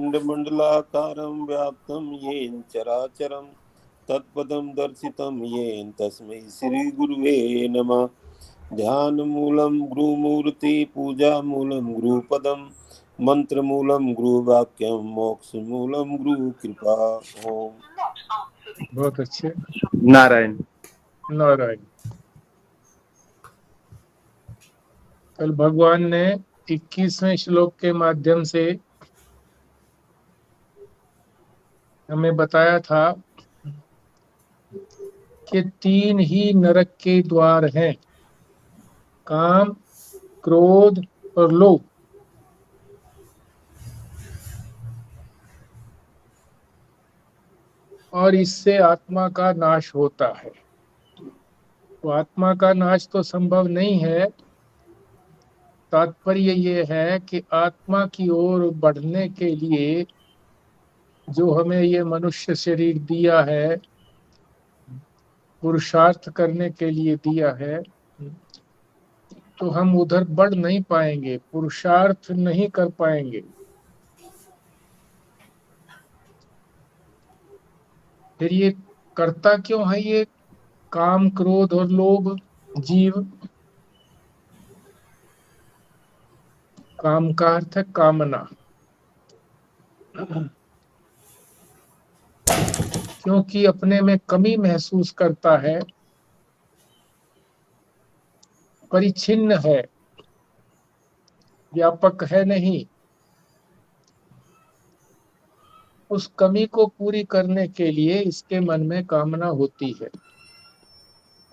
मंडलाकारं व्याप्तं येन चराचरं तत्पदं दर्शितं येन तस्मै श्रीगुरुवे नमः। ध्यानमूलं गुरुमूर्ति पूजामूलं गुरुपदं मंत्रमूलं गुरुवाक्यं मोक्षमूलं गुरुकृपा। ओम। बहुत अच्छे। नारायण नारायण। कल भगवान ने 21वें श्लोक के माध्यम से हमें बताया था कि 3 ही नरक के द्वार हैं, काम, क्रोध और लोभ। और इससे आत्मा का नाश होता है। तो आत्मा का नाश तो संभव नहीं है। तात्पर्य ये है कि आत्मा की ओर बढ़ने के लिए जो हमें ये मनुष्य शरीर दिया है, पुरुषार्थ करने के लिए दिया है, तो हम उधर बढ़ नहीं पाएंगे, पुरुषार्थ नहीं कर पाएंगे। फिर ये करता क्यों है ये काम, क्रोध और लोभ जीव? काम का अर्थ है कामना। क्योंकि अपने में कमी महसूस करता है, परिच्छिन्न है, व्यापक है नहीं। उस कमी को पूरी करने के लिए इसके मन में कामना होती है।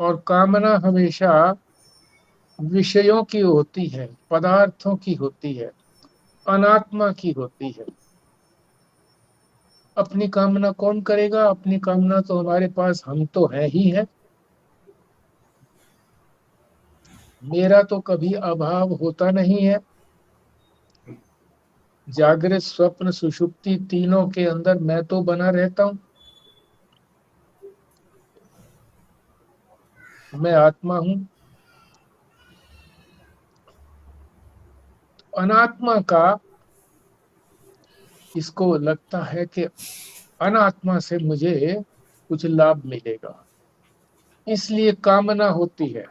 और कामना हमेशा विषयों की होती है, पदार्थों की होती है, अनात्मा की होती है। अपनी कामना कौन करेगा? अपनी कामना तो हमारे पास हम तो है ही है। मेरा तो कभी अभाव होता नहीं है। जागृत, स्वप्न, सुषुप्ति तीनों के अंदर मैं तो बना रहता हूं। मैं आत्मा हूं। अनात्मा का इसको लगता है कि अनात्मा से मुझे कुछ लाभ मिलेगा, इसलिए कामना होती है।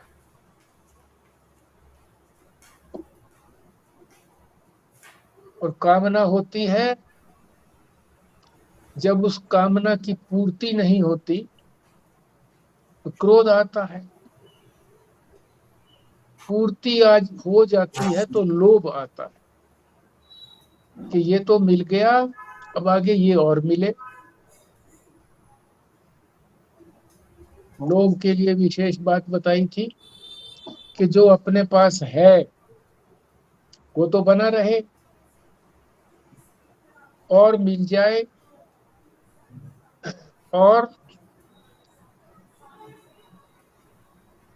और कामना होती है, जब उस कामना की पूर्ति नहीं होती तो क्रोध आता है। पूर्ति आज हो जाती है तो लोभ आता है कि ये तो मिल गया, अब आगे ये और मिले। लोभ के लिए विशेष बात बताई थी कि जो अपने पास है वो तो बना रहे, और मिल जाए, और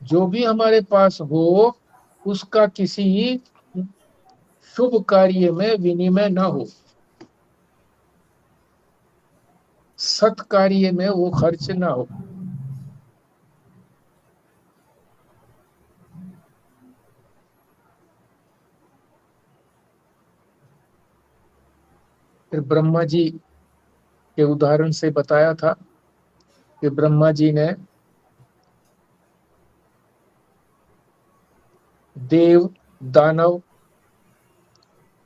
जो भी हमारे पास हो उसका किसी शुभ कार्य में विनिमय ना हो, सत कार्य में वो खर्च ना हो। फिर ब्रह्मा जी के उदाहरण से बताया था कि ब्रह्मा जी ने देव, दानव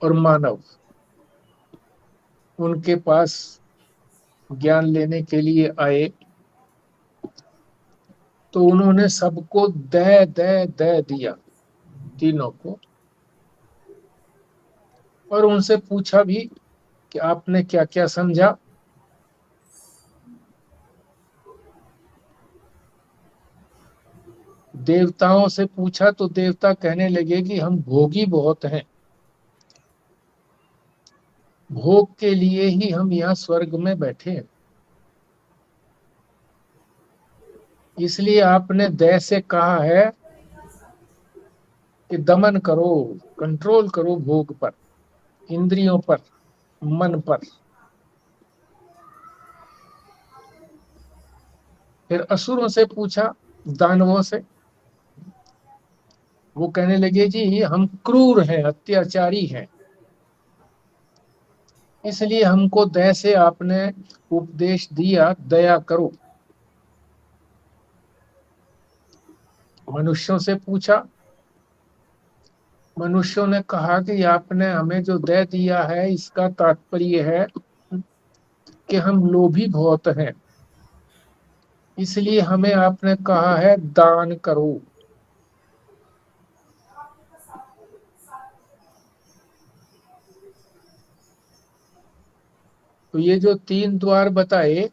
और मानव उनके पास ज्ञान लेने के लिए आए, तो उन्होंने सबको दे दे दे दिया, तीनों को। और उनसे पूछा भी कि आपने क्या क्या समझा। देवताओं से पूछा तो देवता कहने लगे कि हम भोगी बहुत हैं, भोग के लिए ही हम यहाँ स्वर्ग में बैठे हैं, इसलिए आपने दया से कहा है कि दमन करो, कंट्रोल करो भोग पर, इंद्रियों पर, मन पर। फिर असुरों से पूछा, दानवों से, वो कहने लगे जी हम क्रूर हैं, अत्याचारी हैं, इसलिए हमको दया से आपने उपदेश दिया, दया करो। मनुष्यों से पूछा, मनुष्यों ने कहा कि आपने हमें जो दया दिया है इसका तात्पर्य है कि हम लोभी बहुत हैं, इसलिए हमें आपने कहा है दान करो। तो ये जो 3 द्वार बताए,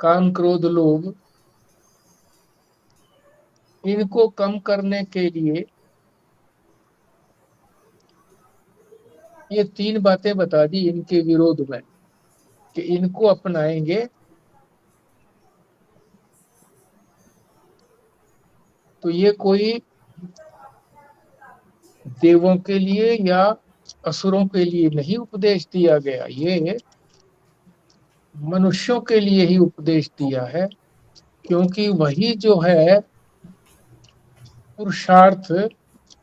काम क्रोध लोभ, इनको कम करने के लिए ये 3 बातें बता दी इनके विरोध में, कि इनको अपनाएंगे तो ये कोई देवों के लिए या असुरों के लिए नहीं उपदेश दिया गया, ये मनुष्यों के लिए ही उपदेश दिया है, क्योंकि वही जो है पुरुषार्थ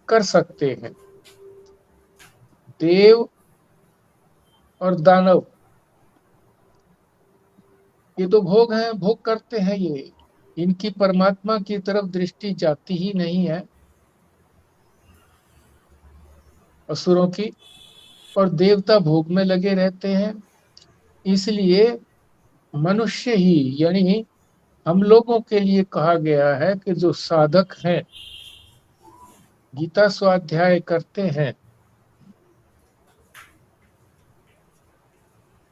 कर सकते हैं। देव और दानव ये तो भोग हैं, भोग करते हैं, ये इनकी परमात्मा की तरफ दृष्टि जाती ही नहीं है असुरों की, और देवता भोग में लगे रहते हैं। इसलिए मनुष्य ही यानी हम लोगों के लिए कहा गया है कि जो साधक हैं, गीता स्वाध्याय करते हैं,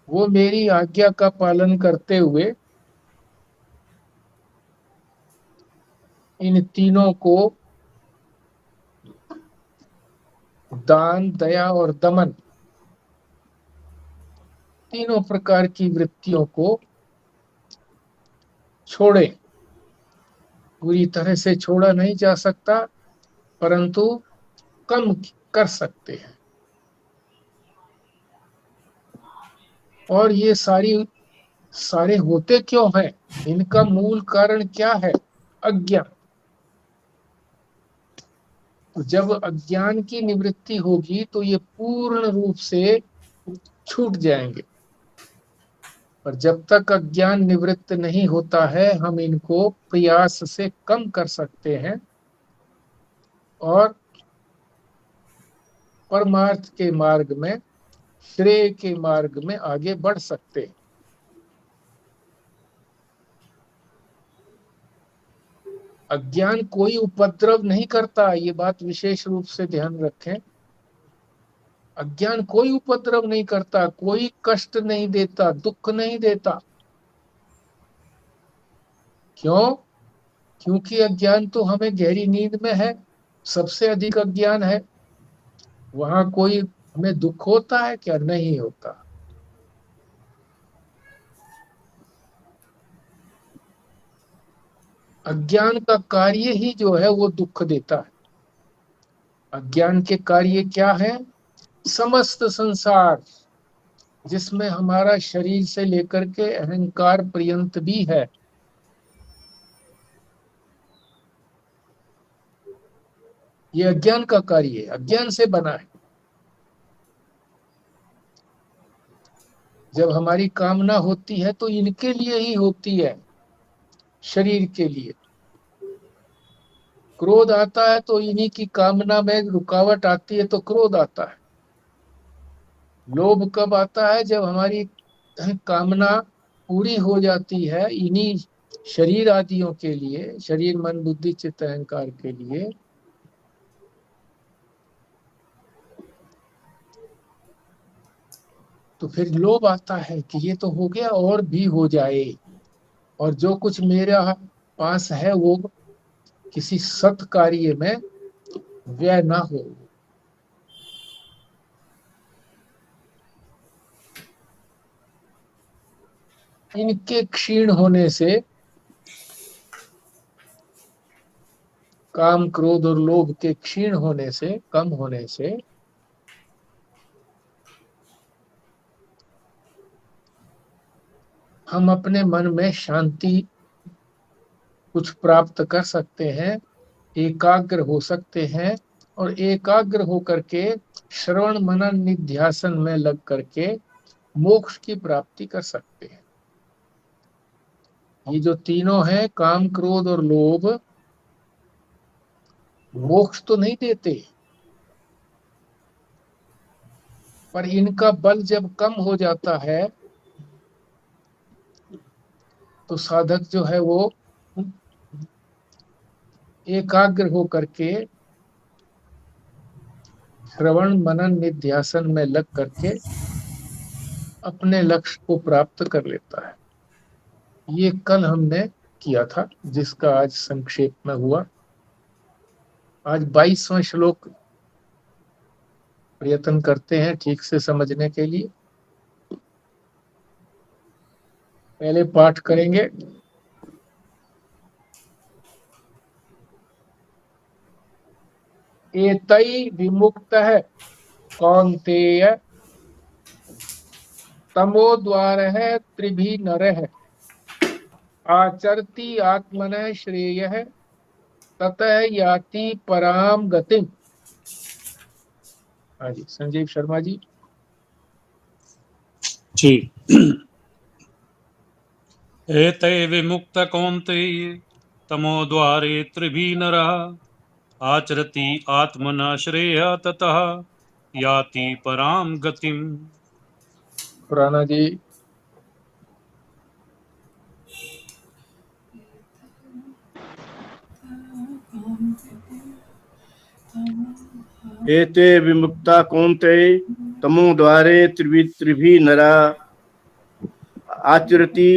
वो मेरी आज्ञा का पालन करते हुए इन तीनों को, दान दया और दमन, तीनों प्रकार की वृत्तियों को छोड़े। पूरी तरह से छोड़ा नहीं जा सकता, परंतु कम कर सकते हैं। और ये सारे होते क्यों हैं, इनका मूल कारण क्या है? अज्ञान। तो जब अज्ञान की निवृत्ति होगी तो ये पूर्ण रूप से छूट जाएंगे, पर जब तक अज्ञान निवृत्त नहीं होता है हम इनको प्रयास से कम कर सकते हैं और परमार्थ के मार्ग में, श्रेय के मार्ग में आगे बढ़ सकते हैं। अज्ञान कोई उपद्रव नहीं करता, ये बात विशेष रूप से ध्यान रखें। अज्ञान कोई उपद्रव नहीं करता, कोई कष्ट नहीं देता, दुख नहीं देता। क्यों? क्योंकि अज्ञान तो हमें गहरी नींद में है, सबसे अधिक अज्ञान है। वहां कोई हमें दुख होता है क्या? नहीं होता। अज्ञान का कार्य ही जो है वो दुख देता है। अज्ञान के कार्य क्या है? समस्त संसार जिसमें हमारा शरीर से लेकर के अहंकार पर्यंत भी है, ये अज्ञान का कार्य है, अज्ञान से बना है। जब हमारी कामना होती है तो इनके लिए ही होती है, शरीर के लिए। क्रोध आता है तो इन्हीं की कामना में रुकावट आती है तो क्रोध आता है। लोभ कब आता है? जब हमारी कामना पूरी हो जाती है इन्हीं शरीर आदियों के लिए, शरीर मन बुद्धि चित्त अहंकार के लिए, तो फिर लोभ आता है कि ये तो हो गया और भी हो जाए, और जो कुछ मेरा पास है वो किसी सत् कार्य में व्यय ना हो। इनके क्षीण होने से, काम क्रोध और लोभ के क्षीण होने से, कम होने से हम अपने मन में शांति कुछ प्राप्त कर सकते हैं, एकाग्र हो सकते हैं, और एकाग्र होकर के श्रवण मनन निध्यासन में लग करके मोक्ष की प्राप्ति कर सकते हैं। ये जो तीनों हैं, काम क्रोध और लोभ, मोक्ष तो नहीं देते, पर इनका बल जब कम हो जाता है तो साधक जो है वो एकाग्र हो करके श्रवण मनन निध्यासन में लग करके अपने लक्ष्य को प्राप्त कर लेता है। ये कल हमने किया था, जिसका आज संक्षेप में हुआ। आज 22वां श्लोक प्रयत्न करते हैं ठीक से समझने के लिए। पहले पाठ करेंगे। एतै विमुक्तः कौन्तेय तमोद्वारः त्रिभिः नरः आचरति आत्मनः श्रेयः ततः याति पराम गतिम। हाँ जी, संजीव शर्मा जी। जी। एते विमुक्त कौन्तेय तमोद्वारे त्रिभिः नरः आचरति आत्मना श्रेय ततः याति परां गतिम्। खुराना जी। एते विमुक्ता कौन्तेय तमोद्वारे त्रिभिः नरा आचरति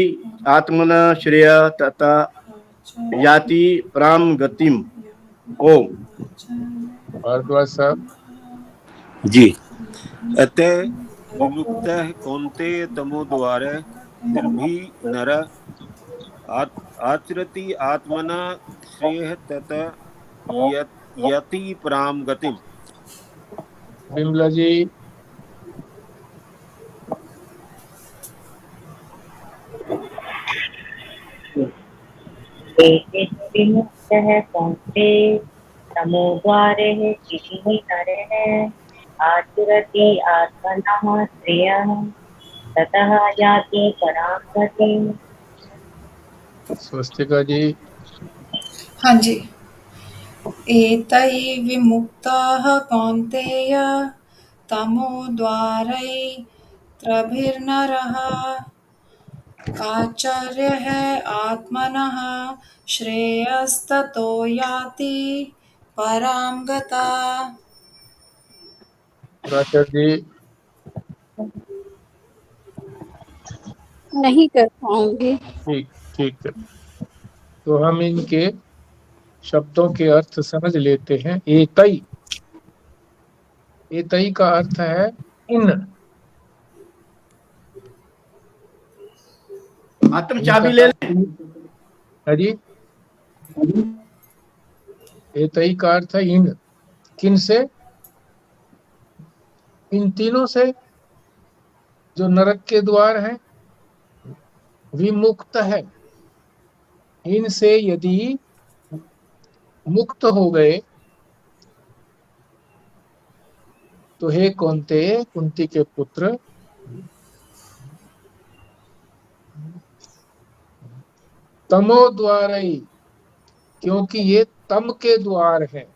आत्मना श्रेय तथा याति पराम गतिम। ओम। भारद्वाज साहब। जी। अतः विमुक्तः कौन्तेय तमोद्वारे त्रिभिः नरः आचरति आत्मना श्रेयः ततः यति परां गतिम्। बिमला जी। एते विमुक्तः कौन्तेय तमोद्वारे त्रिभिः नरः आचरति आत्मनः श्रेयः ततः याति परां गतिम्। स्वस्तिका जी। हाँ जी। एतै विमुक्ताः कौन्तेय तमोद्वारै त्रिभिर्नरः आचर्यः आत्मनः श्रेयस्ततो याति परां गता। राशा जी। नहीं कर पाऊंगी। ठीक ठीक है, तो हम इनके शब्दों के अर्थ समझ लेते हैं। एतई, एतई का अर्थ है इन। आत्म चाबी ले ले। हरी। एतई का अर्थ है इन। किन से? इन तीनों से जो नरक के द्वार हैं। विमुक्त है, इनसे यदि मुक्त हो गए तो हे कौन्ते, कुंती के पुत्र, तमो द्वारई, क्योंकि ये तम के द्वार है।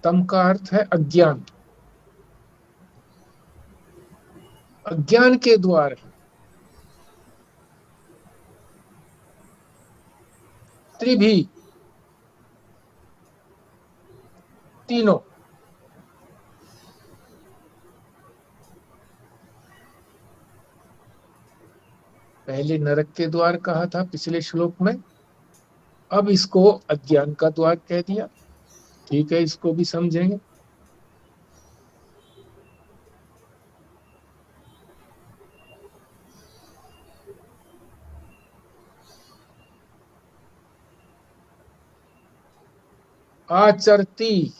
तम का अर्थ है अज्ञान, अज्ञान के द्वार है। त्रिभी, तीनों। पहले नरक के द्वार कहा था पिछले श्लोक में, अब इसको अज्ञान का द्वार कह दिया। ठीक है, इसको भी समझेंगे। आचरती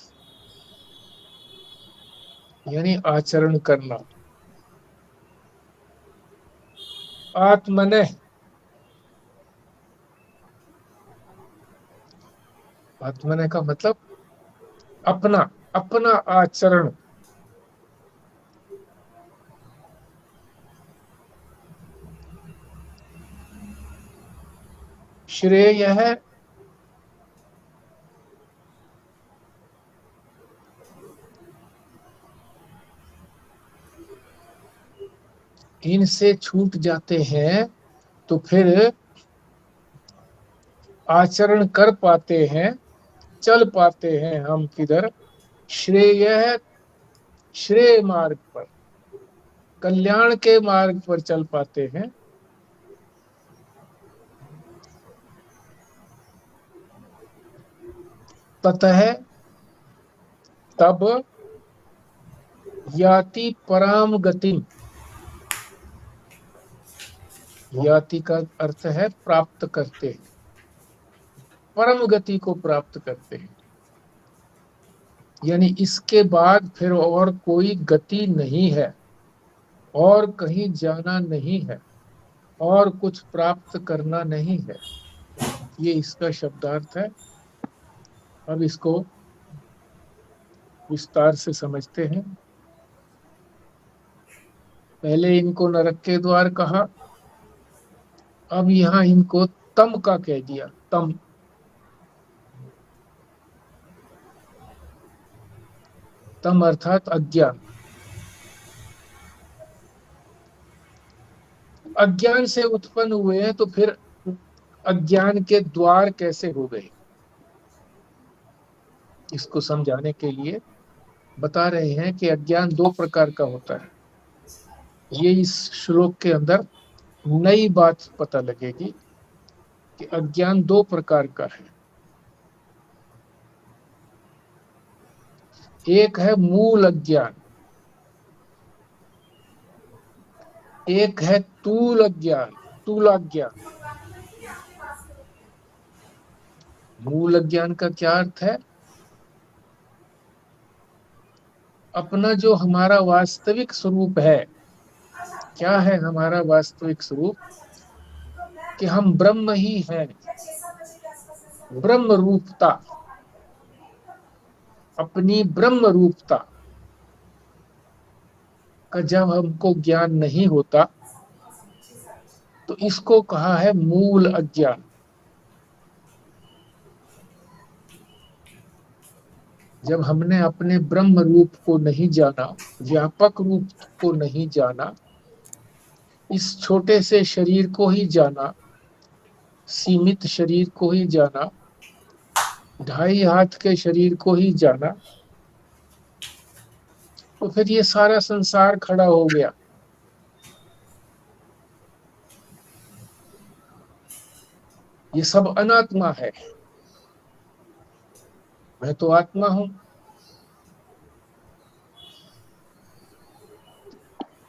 यानी आचरण करना। आत्मनः आत्मन का मतलब अपना अपना आचरण। श्रेय है इनसे छूट जाते हैं तो फिर आचरण कर पाते हैं, चल पाते हैं हम किधर? श्रेय है श्रेय मार्ग पर, कल्याण के मार्ग पर चल पाते हैं। ततः तब याति पराम गतिम, याति का अर्थ है प्राप्त करते हैं, परम गति को प्राप्त करते हैं। यानी इसके बाद फिर और कोई गति नहीं है, और कहीं जाना नहीं है, और कुछ प्राप्त करना नहीं है। ये इसका शब्दार्थ है। अब इसको विस्तार से समझते हैं। पहले इनको नरक के द्वार कहा, अब यहां इनको तम का कह दिया। तम तम अर्थात अज्ञान। अज्ञान से उत्पन्न हुए हैं तो फिर अज्ञान के द्वार कैसे हो गए, इसको समझाने के लिए बता रहे हैं कि अज्ञान दो प्रकार का होता है। ये इस श्लोक के अंदर नई बात पता लगेगी कि अज्ञान दो प्रकार का है। एक है मूल अज्ञान, एक है तूल अज्ञान, तूलाज्ञान। मूल अज्ञान का क्या अर्थ है? अपना जो हमारा वास्तविक स्वरूप है, क्या है हमारा वास्तविक स्वरूप? कि हम ब्रह्म ही हैं। ब्रह्म रूपता, अपनी ब्रह्म रूपता का जब हमको ज्ञान नहीं होता तो इसको कहा है मूल अज्ञान। जब हमने अपने ब्रह्म रूप को नहीं जाना, व्यापक रूप को नहीं जाना, इस छोटे से शरीर को ही जाना, सीमित शरीर को ही जाना, 2.5 हाथ के शरीर को ही जाना, तो फिर ये सारा संसार खड़ा हो गया। ये सब अनात्मा है, मैं तो आत्मा हूं।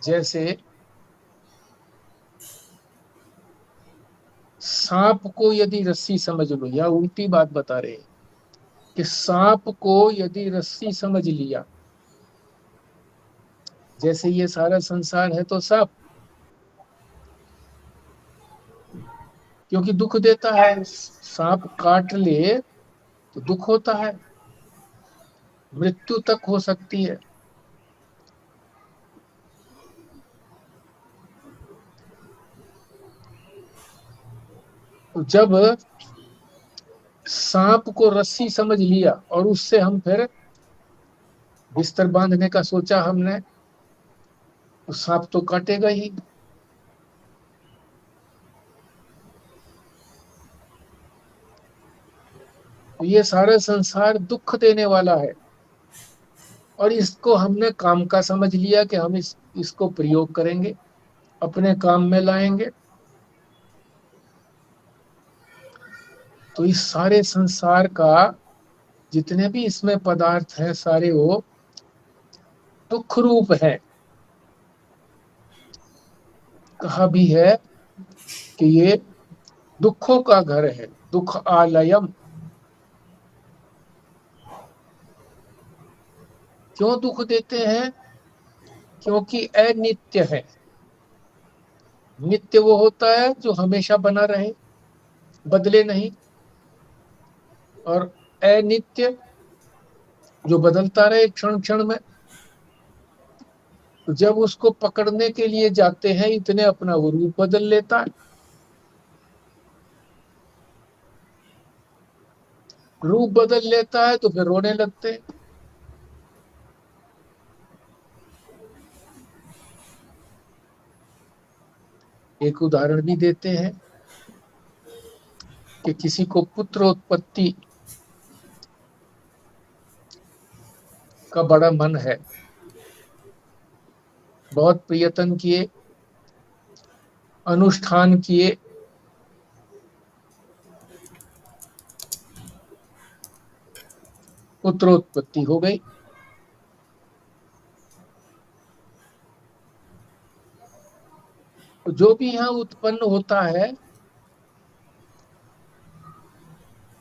जैसे सांप को यदि रस्सी समझ लो, या उल्टी बात बता रहे हैं कि सांप को यदि रस्सी समझ लिया, जैसे ये सारा संसार है तो सांप, क्योंकि दुख देता है, सांप काट ले तो दुख होता है, मृत्यु तक हो सकती है। तो जब सांप को रस्सी समझ लिया और उससे हम फिर बिस्तर बांधने का सोचा हमने, तो सांप तो काटेगा ही। तो ये सारा संसार दुख देने वाला है, और इसको हमने काम का समझ लिया कि हम इसको प्रयोग करेंगे, अपने काम में लाएंगे। तो इस सारे संसार का जितने भी इसमें पदार्थ हैं, सारे वो दुख रूप है। कहा भी है कि ये दुखों का घर है, दुख आलयम। क्यों दुख देते हैं? क्योंकि अनित्य है। नित्य वो होता है जो हमेशा बना रहे, बदले नहीं। और अनित्य जो बदलता रहे क्षण क्षण में, तो जब उसको पकड़ने के लिए जाते हैं इतने अपना वो रूप बदल लेता है। रूप बदल लेता है तो फिर रोने लगते हैं। एक उदाहरण भी देते हैं कि किसी को पुत्र उत्पत्ति का बड़ा मन है, बहुत प्रयत्न किए, अनुष्ठान किए, पुत्रोत्पत्ति हो गई। तो जो भी यहाँ उत्पन्न होता है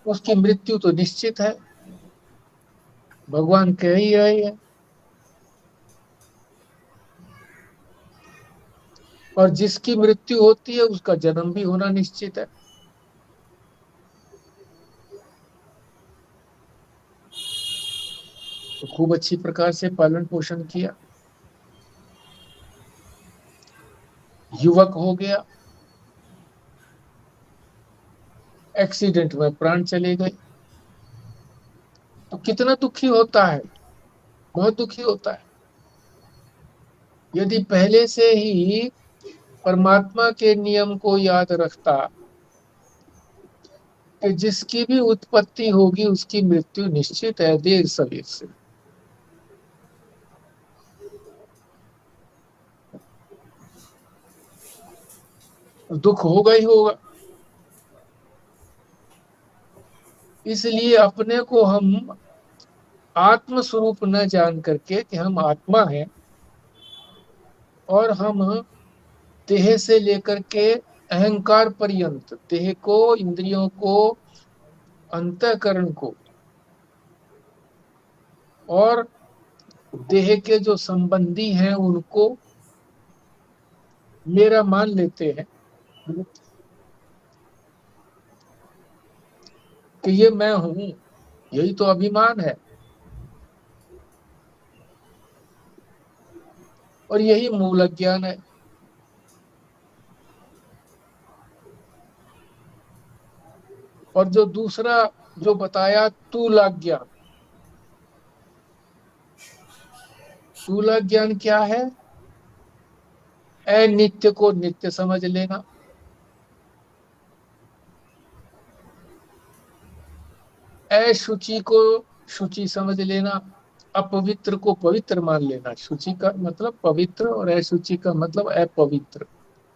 उसकी मृत्यु तो निश्चित है, भगवान कह ही रहे हैं। और जिसकी मृत्यु होती है उसका जन्म भी होना निश्चित है। तो खूब अच्छी प्रकार से पालन पोषण किया, युवक हो गया, एक्सीडेंट में प्राण चले गए, तो कितना दुखी होता है, बहुत दुखी होता है। यदि पहले से ही परमात्मा के नियम को याद रखता कि जिसकी भी उत्पत्ति होगी उसकी मृत्यु निश्चित है, देर सवेर से, दुख होगा ही होगा। इसलिए अपने को हम आत्म स्वरूप न जान करके कि हम आत्मा हैं और हम देह से लेकर के अहंकार पर्यंत, देह को, इंद्रियों को, अंतःकरण को और देह के जो संबंधी हैं उनको मेरा मान लेते हैं कि ये मैं हूं, यही तो अभिमान है और यही मूल अज्ञान है। और जो दूसरा जो बताया स्थूल ज्ञान, स्थूल ज्ञान क्या है? अनित्य को नित्य समझ लेना, अशुचि को शुचि समझ लेना, अपवित्र को पवित्र मान लेना। शुचि का मतलब पवित्र और अशुचि का मतलब अपवित्र,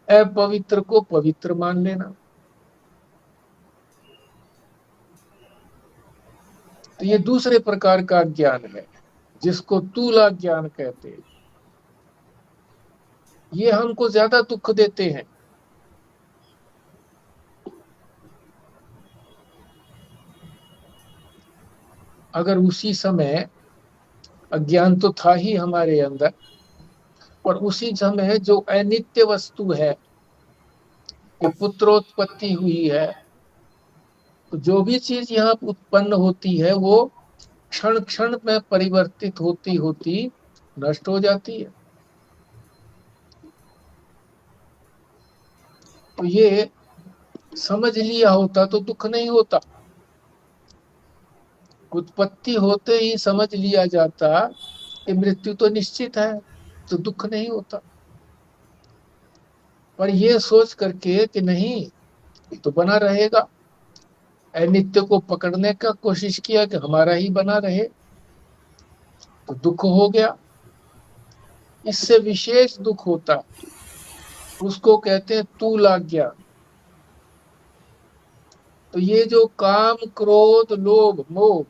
अपवित्र को पवित्र मान लेना। तो ये दूसरे प्रकार का ज्ञान है जिसको स्थूल ज्ञान कहते हैं। ये हमको ज्यादा दुख देते हैं। अगर उसी समय अज्ञान तो था ही हमारे अंदर, और उसी समय जो अनित्य वस्तु है कि पुत्रोत्पत्ति हुई है, तो जो भी चीज यहाँ उत्पन्न होती है वो क्षण क्षण में परिवर्तित होती होती नष्ट हो जाती है। तो ये समझ लिया होता तो दुख नहीं होता। उत्पत्ति होते ही समझ लिया जाता कि मृत्यु तो निश्चित है, तो दुख नहीं होता। पर ये सोच करके कि नहीं तो बना रहेगा, अनित्य को पकड़ने का कोशिश किया कि हमारा ही बना रहे, तो दुख हो गया। इससे विशेष दुख होता, उसको कहते हैं स्थूल ज्ञान। तो ये जो काम, क्रोध, लोभ, मोह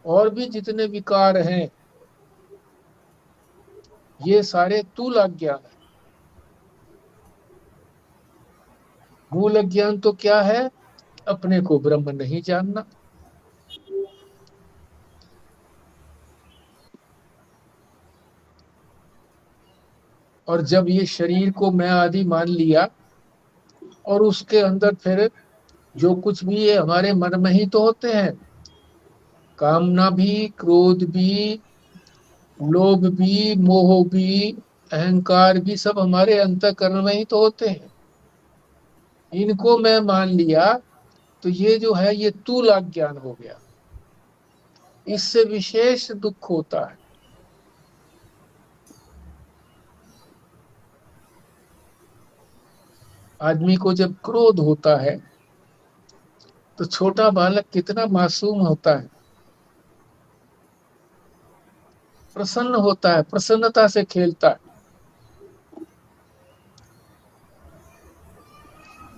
और भी जितने विकार हैं, ये सारे स्थूल ज्ञान है। मूल ज्ञान तो क्या है? अपने को ब्रह्म नहीं जानना। और जब ये शरीर को मैं आदि मान लिया और उसके अंदर फिर जो कुछ भी है हमारे मन में ही तो होते हैं। कामना भी, क्रोध भी, लोभ भी, मोह भी, अहंकार भी, सब हमारे अंतःकरण में ही तो होते हैं। इनको मैं मान लिया तो ये जो है ये तूल ज्ञान हो गया। इससे विशेष दुख होता है। आदमी को जब क्रोध होता है तो छोटा बालक कितना मासूम होता है, प्रसन्न होता है, प्रसन्नता से खेलता है।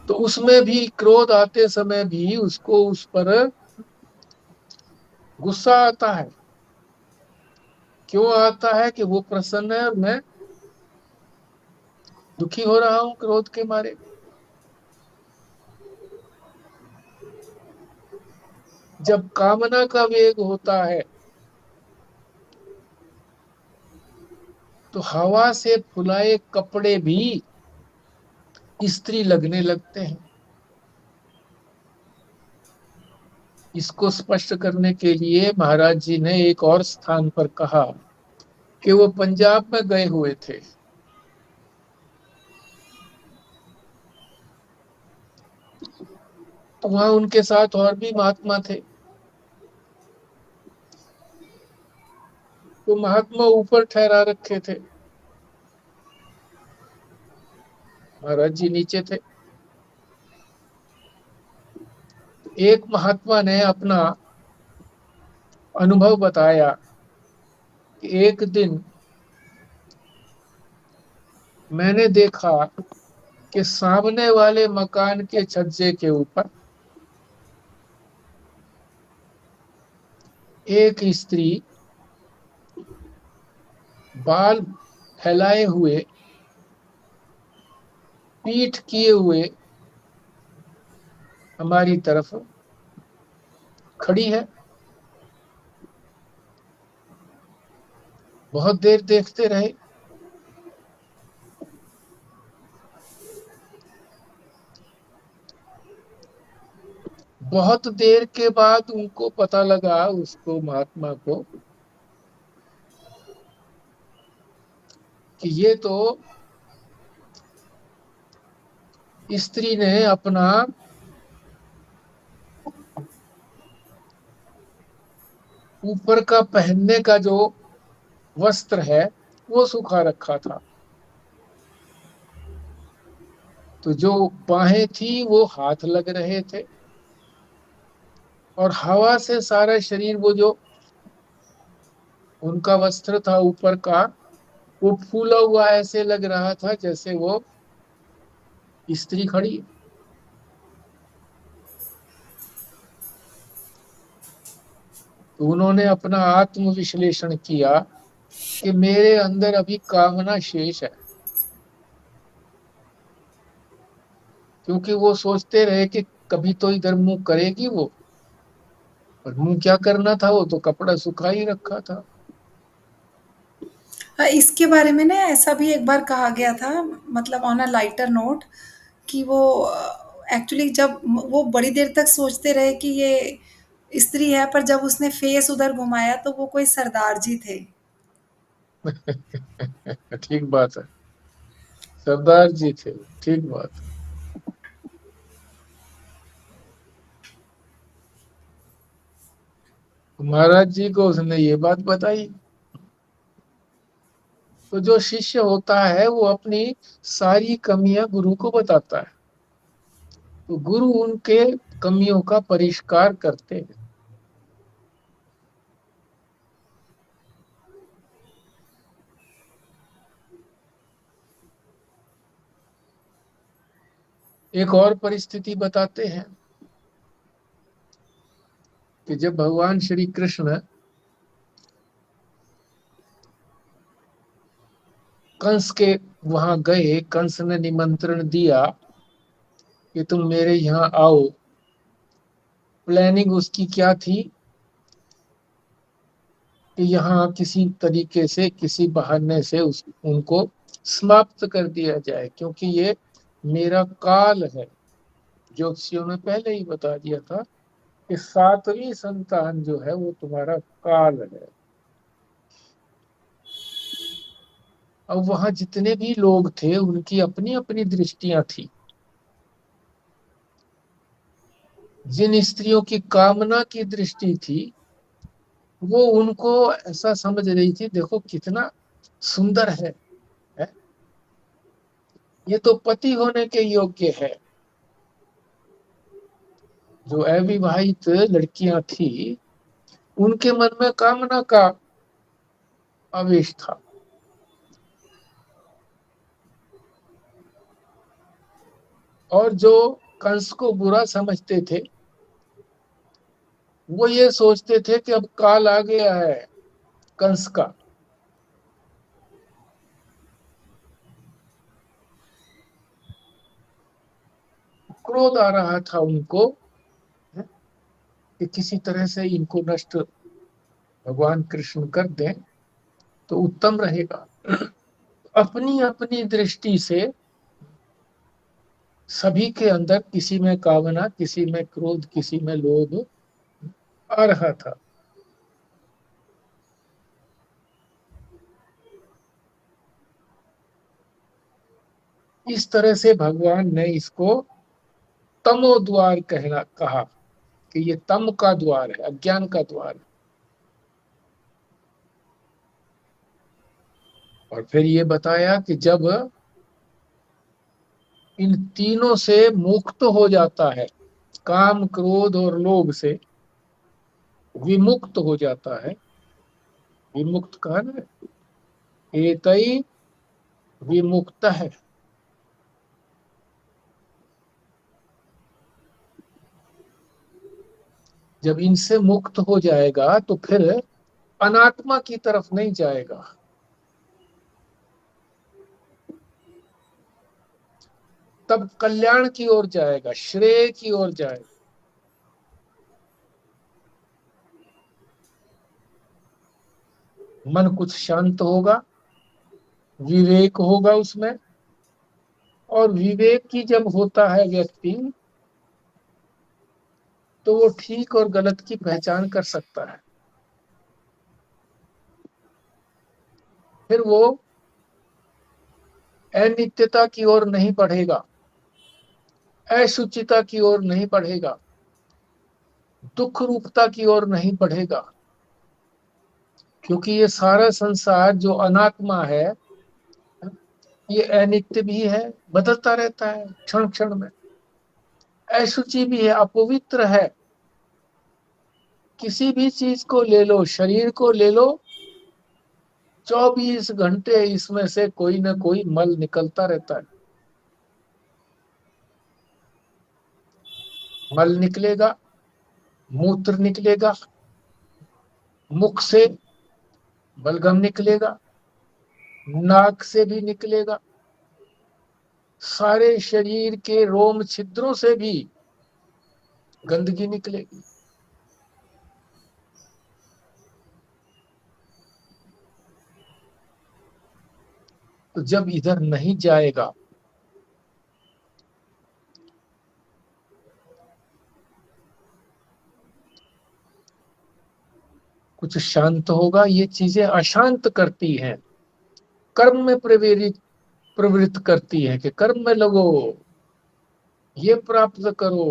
तो उसमें भी क्रोध आते समय भी उसको उस पर गुस्सा आता है। क्यों आता है? कि वो प्रसन्न है और मैं दुखी हो रहा हूं क्रोध के मारे। जब कामना का वेग होता है तो हवा से फुलाए कपड़े भी इस्त्री लगने लगते हैं। इसको स्पष्ट करने के लिए महाराज जी ने एक और स्थान पर कहा कि वो पंजाब में गए हुए थे। तो वहां उनके साथ और भी महात्मा थे। तो महात्मा ऊपर ठहरा रखे थे, महाराज जी नीचे थे। एक महात्मा ने अपना अनुभव बताया कि एक दिन मैंने देखा कि सामने वाले मकान के छज्जे के ऊपर एक स्त्री बाल फैलाए हुए, पीठ किए हुए हमारी तरफ खड़ी है। बहुत देर देखते रहे। बहुत देर के बाद उनको पता लगा, उसको महात्मा को, कि ये तो स्त्री ने अपना ऊपर का पहनने का जो वस्त्र है वो सुखा रखा था। तो जो बाहें थी वो हाथ लग रहे थे और हवा से सारा शरीर, वो जो उनका वस्त्र था ऊपर का, वो फूला हुआ ऐसे लग रहा था जैसे वो स्त्री खड़ी। तो उन्होंने अपना आत्म विश्लेषण किया कि मेरे अंदर अभी कामना शेष है। क्योंकि वो सोचते रहे कि कभी तो इधर मुंह करेगी वो, और मुंह क्या करना था, वो तो कपड़ा सुखा ही रखा था। इसके बारे में ना ऐसा भी एक बार कहा गया था, मतलब ऑन अ लाइटर नोट, कि वो एक्चुअली जब वो बड़ी देर तक सोचते रहे कि ये स्त्री है, पर जब उसने फेस उधर घुमाया तो वो कोई सरदार जी थे। ठीक बात है, सरदार जी थे, ठीक बात। महाराज जी को उसने ये बात बताई। तो जो शिष्य होता है वो अपनी सारी कमियां गुरु को बताता है, तो गुरु उनके कमियों का परिष्कार करते हैं। एक और परिस्थिति बताते हैं कि जब भगवान श्री कृष्ण कंस के वहां गए, कंस ने निमंत्रण दिया कि तुम मेरे यहाँ आओ। प्लानिंग उसकी क्या थी कि यहाँ किसी तरीके से, किसी बहाने से उनको समाप्त कर दिया जाए, क्योंकि ये मेरा काल है। ज्योतिषियों ने पहले ही बता दिया था कि 7वीं संतान जो है वो तुम्हारा काल है। अब वहां जितने भी लोग थे उनकी अपनी अपनी दृष्टियां थी। जिन स्त्रियों की कामना की दृष्टि थी वो उनको ऐसा समझ रही थी, देखो कितना सुंदर है? ये तो पति होने के योग्य है। जो अविवाहित लड़कियां थी उनके मन में कामना का आवेश था। और जो कंस को बुरा समझते थे वो ये सोचते थे कि अब काल आ गया है कंस का। क्रोध आ रहा था उनको कि किसी तरह से इनको नष्ट भगवान कृष्ण कर दें तो उत्तम रहेगा। अपनी अपनी दृष्टि से सभी के अंदर किसी में कामना, किसी में क्रोध, किसी में लोभ आ रहा था। इस तरह से भगवान ने इसको तमो द्वार कहा कि ये तम का द्वार है, अज्ञान का द्वार है। और फिर ये बताया कि जब इन तीनों से मुक्त हो जाता है, काम, क्रोध और लोभ से विमुक्त हो जाता है। विमुक्त कहा ना, एतई विमुक्त है। जब इनसे मुक्त हो जाएगा तो फिर अनात्मा की तरफ नहीं जाएगा। तब कल्याण की ओर जाएगा, श्रेय की ओर जाएगा। मन कुछ शांत होगा, विवेक होगा उसमें। और विवेक की जब होता है व्यक्ति तो वो ठीक और गलत की पहचान कर सकता है। फिर वो अनित्यता की ओर नहीं बढ़ेगा, अशुचिता की ओर नहीं बढ़ेगा, दुख रूपता की ओर नहीं बढ़ेगा। क्योंकि ये सारा संसार जो अनात्मा है ये अनित्य भी है, बदलता रहता है क्षण क्षण में। अशुचि भी है, अपवित्र है। किसी भी चीज को ले लो, शरीर को ले लो, 24 घंटे इसमें से कोई ना कोई मल निकलता रहता है। मल निकलेगा, मूत्र निकलेगा, मुख से बलगम निकलेगा, नाक से भी निकलेगा, सारे शरीर के रोम छिद्रों से भी गंदगी निकलेगी। तो जब इधर नहीं जाएगा कुछ शांत होगा। ये चीजें अशांत करती हैं, कर्म में प्रवृत्त करती है कि कर्म में लगो, ये प्राप्त करो,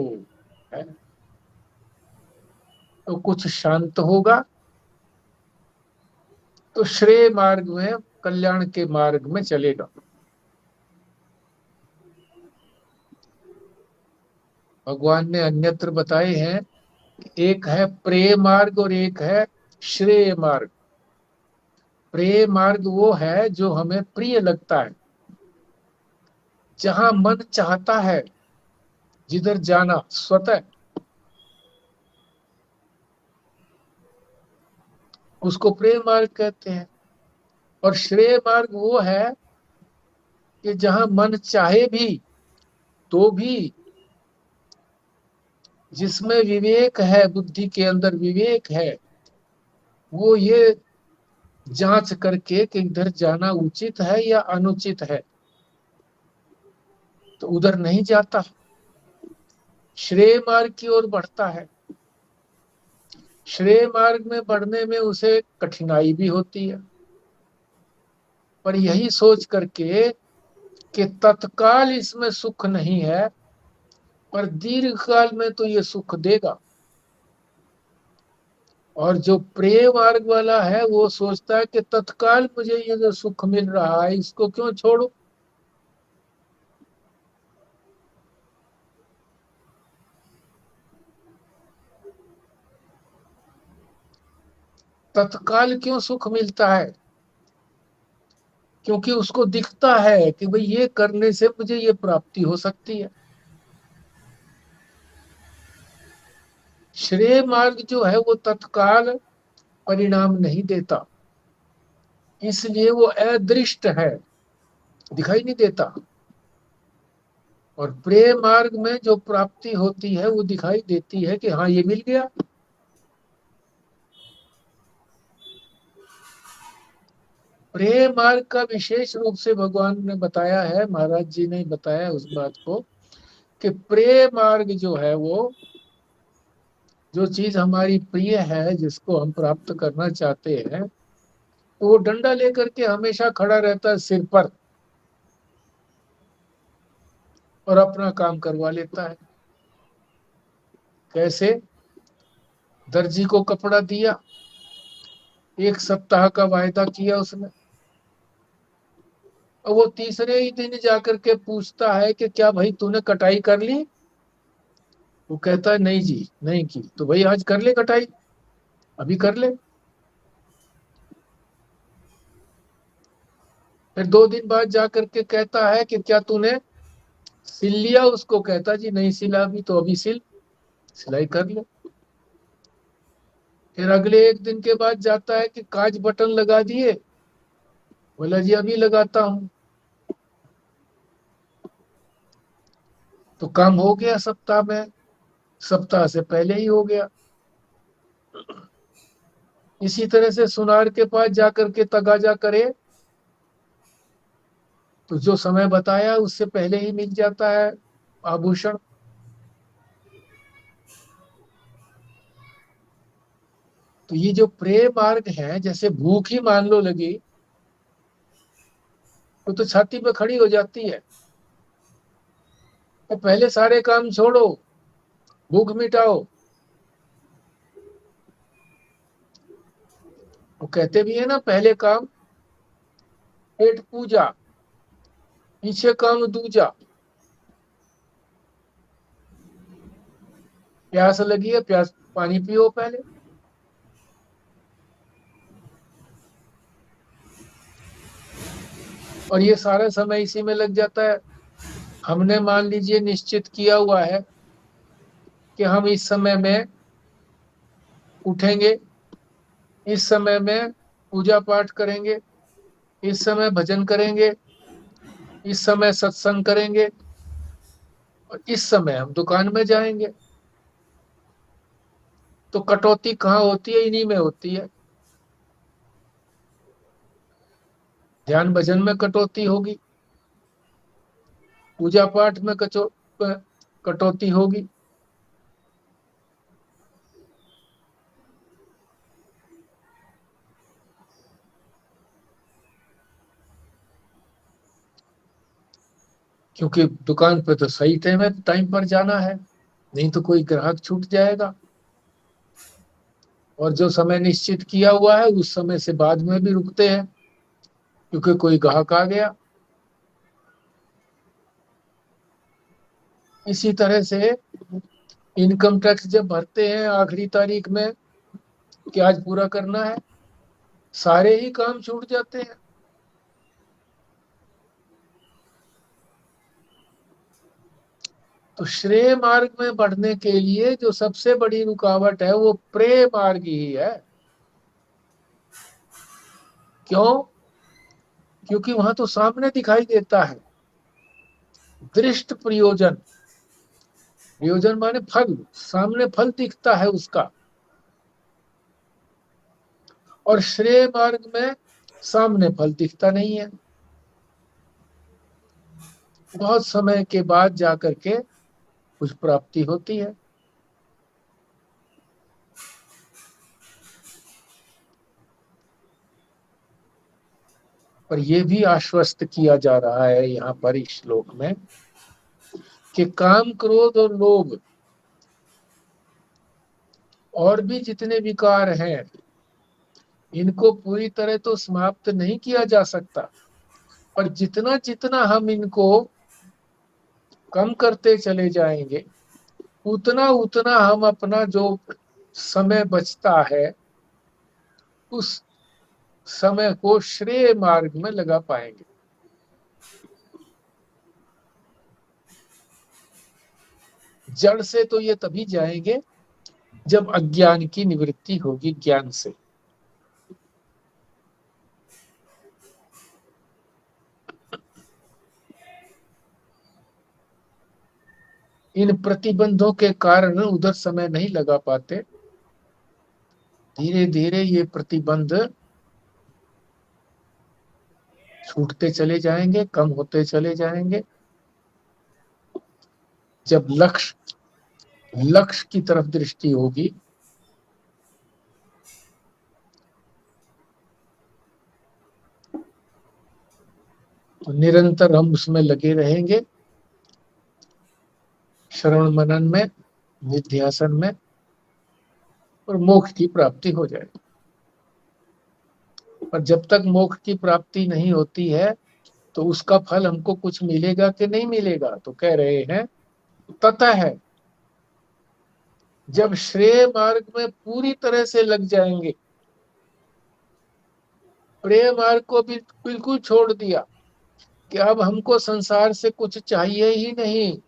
है? तो कुछ शांत होगा तो श्रेय मार्ग में, कल्याण के मार्ग में चलेगा। भगवान ने अन्यत्र बताए हैं, एक है प्रेय मार्ग और एक है श्रेय मार्ग। प्रेय मार्ग वो है जो हमें प्रिय लगता है, जहां मन चाहता है जिधर जाना स्वतः, उसको प्रेय मार्ग कहते हैं। और श्रेय मार्ग वो है कि जहां मन चाहे भी तो भी, जिसमें विवेक है, बुद्धि के अंदर विवेक है, वो ये जांच करके कि इधर जाना उचित है या अनुचित है, तो उधर नहीं जाता। श्रेय मार्ग की ओर बढ़ता है। श्रेय मार्ग में बढ़ने में उसे कठिनाई भी होती है, पर यही सोच करके कि तत्काल इसमें सुख नहीं है, पर दीर्घ काल में तो ये सुख देगा। और जो प्रेय मार्ग वाला है वो सोचता है कि तत्काल मुझे ये जो सुख मिल रहा है इसको क्यों छोड़ू। तत्काल क्यों सुख मिलता है? क्योंकि उसको दिखता है कि भाई ये करने से मुझे ये प्राप्ति हो सकती है। श्रेय मार्ग जो है वो तत्काल परिणाम नहीं देता, इसलिए वो अदृष्ट है, दिखाई नहीं देता। और प्रेय मार्ग में जो प्राप्ति होती है वो दिखाई देती है कि हाँ ये मिल गया। प्रेय मार्ग का विशेष रूप से भगवान ने बताया है, महाराज जी ने बताया उस बात को कि प्रेय मार्ग जो है वो जो चीज हमारी प्रिय है, जिसको हम प्राप्त करना चाहते हैं, तो वो डंडा लेकर के हमेशा खड़ा रहता है सिर पर और अपना काम करवा लेता है। कैसे? दर्जी को कपड़ा दिया, 1 सप्ताह का वायदा किया उसने, और वो तीसरे ही दिन जाकर के पूछता है कि क्या भाई तूने कटाई कर ली? वो कहता है नहीं जी नहीं की। तो भाई आज कर ले कटाई, अभी कर ले। फिर 2 दिन बाद जाकर के कहता है कि क्या तूने सिल लिया? उसको कहता जी नहीं सिला अभी, तो अभी सिलाई कर ले। फिर अगले 1 दिन के बाद जाता है कि काज बटन लगा दिए? बोला जी अभी लगाता हूं। तो काम हो गया सप्ताह में, सप्ताह से पहले ही हो गया। इसी तरह से सुनार के पास जाकर के तगाजा करे तो जो समय बताया उससे पहले ही मिल जाता है आभूषण। तो ये जो प्रेय मार्ग है, जैसे भूख ही मान लो लगी तो छाती पे खड़ी हो जाती है। तो पहले सारे काम छोड़ो, भूख मिटाओ। वो कहते भी है ना, पहले काम पेट पूजा, पीछे काम दूजा। प्यास लगी है, प्यास पानी पियो पहले। और ये सारा समय इसी में लग जाता है। हमने मान लीजिए निश्चित किया हुआ है कि हम इस समय में उठेंगे, इस समय में पूजा पाठ करेंगे, इस समय भजन करेंगे, इस समय सत्संग करेंगे, और इस समय हम दुकान में जाएंगे। तो कटौती कहाँ होती है? इन्हीं में होती है। ध्यान भजन में कटौती होगी, पूजा पाठ में कटौती होगी। क्योंकि दुकान पे तो सही टाइम पर जाना है, नहीं तो कोई ग्राहक छूट जाएगा। और जो समय निश्चित किया हुआ है उस समय से बाद में भी रुकते हैं क्योंकि कोई ग्राहक आ गया। इसी तरह से इनकम टैक्स जब भरते हैं आखिरी तारीख में कि आज पूरा करना है, सारे ही काम छूट जाते हैं। तो श्रेय मार्ग में बढ़ने के लिए जो सबसे बड़ी रुकावट है वो प्रेय मार्ग ही है। क्यों? क्योंकि वहां तो सामने दिखाई देता है दृष्ट प्रयोजन। प्रयोजन माने फल, सामने फल दिखता है उसका। और श्रेय मार्ग में सामने फल दिखता नहीं है। बहुत समय के बाद जाकर के कुछ प्राप्ति होती है। पर यह भी आश्वस्त किया जा रहा है यहाँ पर इस श्लोक में कि काम, क्रोध और लोभ और भी जितने विकार हैं, इनको पूरी तरह तो समाप्त नहीं किया जा सकता, पर जितना जितना हम इनको कम करते चले जाएंगे, उतना उतना हम अपना जो समय बचता है उस समय को श्रेय मार्ग में लगा पाएंगे। जड़ से तो ये तभी जाएंगे जब अज्ञान की निवृत्ति होगी ज्ञान से। इन प्रतिबंधों के कारण उधर समय नहीं लगा पाते। धीरे धीरे ये प्रतिबंध छूटते चले जाएंगे, कम होते चले जाएंगे। जब लक्ष्य की तरफ दृष्टि होगी, तो निरंतर हम उसमें लगे रहेंगे, श्रवण मनन में, निध्यासन में, और मोक्ष की प्राप्ति हो जाएगी। पर जब तक मोक्ष की प्राप्ति नहीं होती है तो उसका फल हमको कुछ मिलेगा कि नहीं मिलेगा? तो कह रहे हैं ततः है, जब श्रेय मार्ग में पूरी तरह से लग जाएंगे, प्रेय मार्ग को भी बिल्कुल छोड़ दिया कि अब हमको संसार से कुछ चाहिए ही नहीं,